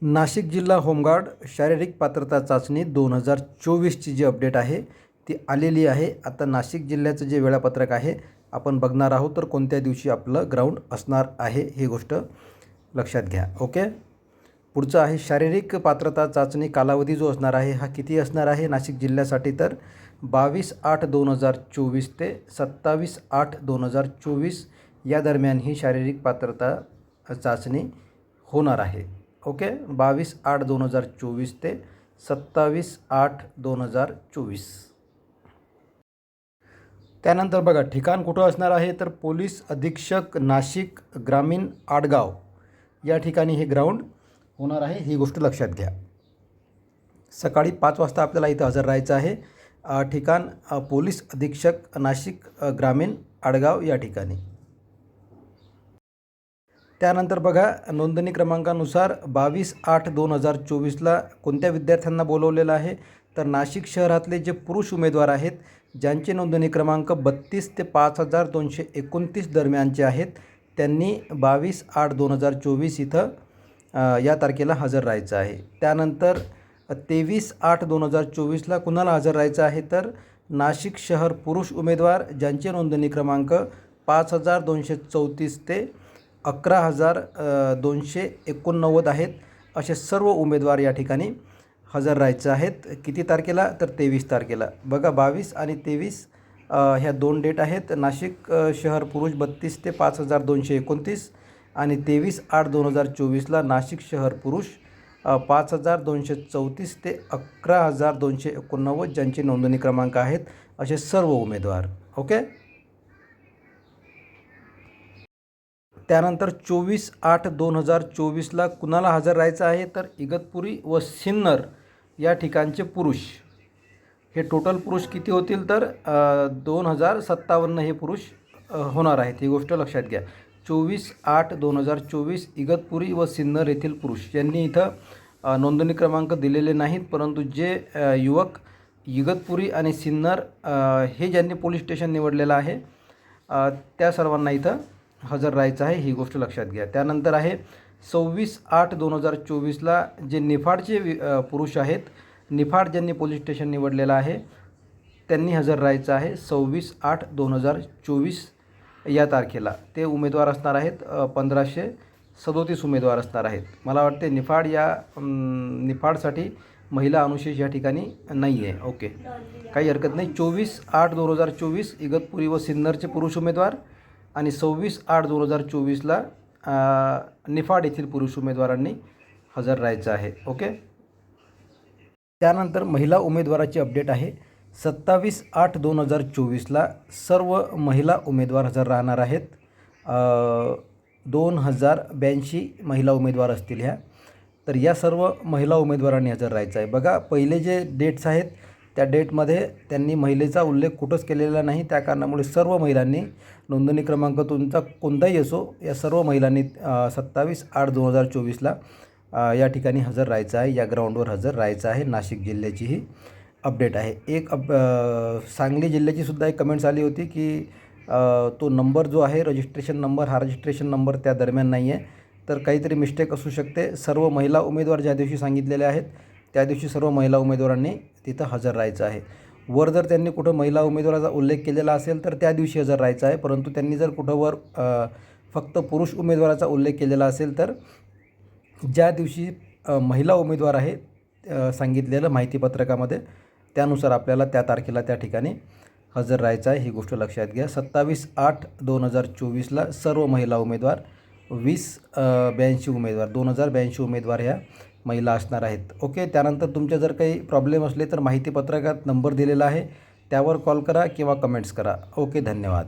नाशिक जिल्हा होमगार्ड शारीरिक पात्रता चाचणी 2024ची जी अपडेट आहे ती आलेली आहे। आता नाशिक जिल्ह्याचं जे वेळापत्रक आहे आपण बघणार आहोत, तर कोणत्या दिवशी आपलं ग्राउंड असणार आहे ही गोष्ट लक्षात घ्या। ओके, पुढचं आहे शारीरिक पात्रता चाचणी कालावधी जो असणार आहे हा किती असणार आहे नाशिक जिल्ह्यासाठी, तर 22/8/2024 ते 27/8/2024 या दरम्यान ही शारीरिक पात्रता चाचणी होणार आहे। ओके, 22/8/2024 ते 27/8/2024। त्यानंतर बघा ठिकाण कुठं असणार आहे, तर पोलीस अधीक्षक नाशिक ग्रामीण आडगाव या ठिकाणी हे ग्राउंड होणार आहे, ही गोष्ट लक्षात घ्या। सकाळी 5 वाजता आपल्याला इथं हजर राहायचं आहे। ठिकाण पोलीस अधीक्षक नाशिक ग्रामीण आडगाव या ठिकाणी। त्यानंतर बघा नोंदणी क्रमांकानुसार 22/8/2024ला कोणत्या विद्यार्थ्यांना बोलवलेलं आहे, तर नाशिक शहरातले जे पुरुष उमेदवार आहेत ज्यांचे नोंदणी क्रमांक 32 ते 5229 दरम्यानचे आहेत त्यांनी 22/8/2024 इथं या तारखेला हजर राहायचं आहे। त्यानंतर 23/8/2024ला कुणाला हजर राहायचं आहे, तर नाशिक शहर पुरुष उमेदवार ज्यांचे नोंदणी क्रमांक 5234 ते 11,289 आहेत असे सर्व उमेदवार या ठिकाणी हजर राहायचे आहेत। किती तारखेला, तर 23 तारखेला। बघा 22 आणि 23 ह्या दोन डेट आहेत। नाशिक शहर पुरुष 32 ते 5229 आणि 23/8/2024ला नाशिक शहर पुरुष 5234 ते 11,289 ज्यांचे नोंदणी क्रमांक आहेत असे सर्व उमेदवार। ओके, त्यानंतर 24/8/2024ला कुणाला हजर राहायचं आहे, तर इगतपुरी व सिन्नर या ठिकाणचे पुरुष। हे टोटल पुरुष किती होतील, तर 2057 हे पुरुष होणार आहेत, ही गोष्ट लक्षात घ्या। 24/8/2024 इगतपुरी व सिन्नर येथील पुरुष यांनी इथं नोंदणी क्रमांक दिलेले नाहीत, परंतु जे युवक इगतपुरी आणि सिन्नर हे ज्यांनी पोलीस स्टेशन निवडलेलं आहे त्या सर्वांना इथं हजर राहायचं आहे, ही गोष्ट लक्षात घ्या। त्यानंतर आहे 26/8/2024ला जे निफाडचे पुरुष आहेत, निफाड ज्यांनी पोलीस स्टेशन निवडलेलं आहे त्यांनी हजर राहायचं आहे 26/8/2024 या तारखेला। ते उमेदवार असणार आहेत 1537 उमेदवार असणार आहेत। मला वाटते निफाडसाठी महिला अनुशेष या ठिकाणी नाही आहे। ओके, काही हरकत नाही। 24/8/2024 इगतपुरी व सिन्नरचे पुरुष उमेदवार आणि 26/8/2024ला निफाड येथील पुरुष उमेदवारांनी हजर राहायचं आहे। ओके, त्यानंतर महिला उमेदवाराची अपडेट आहे। 27/8/2024ला सर्व महिला उमेदवार हजर राहणार आहेत। 2082 महिला उमेदवार असतील ह्या, तर या सर्व महिला उमेदवारांनी हजर राहायचं आहे। बघा पहिले जे डेट्स आहेत त्या डेटमध्ये त्यांनी महिलेचा उल्लेख कुठंच केलेला नाही, त्या कारणामुळे सर्व महिलांनी नोंदणी क्रमांक तुमचा कोणताही असो या सर्व महिलांनी 27/8/2024ला या ठिकाणी हजर राहायचं आहे, या ग्राउंडवर हजर राहायचं आहे। नाशिक जिल्ह्याची ही अपडेट आहे। एक सांगली जिल्ह्याची सुद्धा एक कमेंट्स आली होती की तो नंबर जो आहे रजिस्ट्रेशन नंबर हा रजिस्ट्रेशन नंबर त्या दरम्यान नाही आहे, तर काहीतरी मिस्टेक असू शकते। सर्व महिला उमेदवार ज्या दिवशी सांगितलेले आहेत त्या दिवशी सर्व महिला उमेदवारांनी तिथं हजर राहायचं आहे। वर जर त्यांनी कुठं महिला उमेदवाराचा उल्लेख केलेला असेल तर त्या दिवशी हजर राहायचं आहे, परंतु त्यांनी जर कुठं वर फक्त पुरुष उमेदवाराचा उल्लेख केलेला असेल तर ज्या दिवशी महिला उमेदवार आहे सांगितलेलं माहितीपत्रकामध्ये त्यानुसार आपल्याला त्या तारखेला त्या ठिकाणी हजर राहायचं आहे, ही गोष्ट लक्षात घ्या। 27/8/2024ला सर्व महिला उमेदवार 2082 उमेदवार 2082 उमेदवार ह्या महिला असणार आहेत। ओके, त्यानंतर तुमच्या जर काही प्रॉब्लेम असले तर माहितीपत्रकात नंबर दिलेला आहे त्यावर कॉल करा किंवा कमेंट्स करा। ओके, धन्यवाद।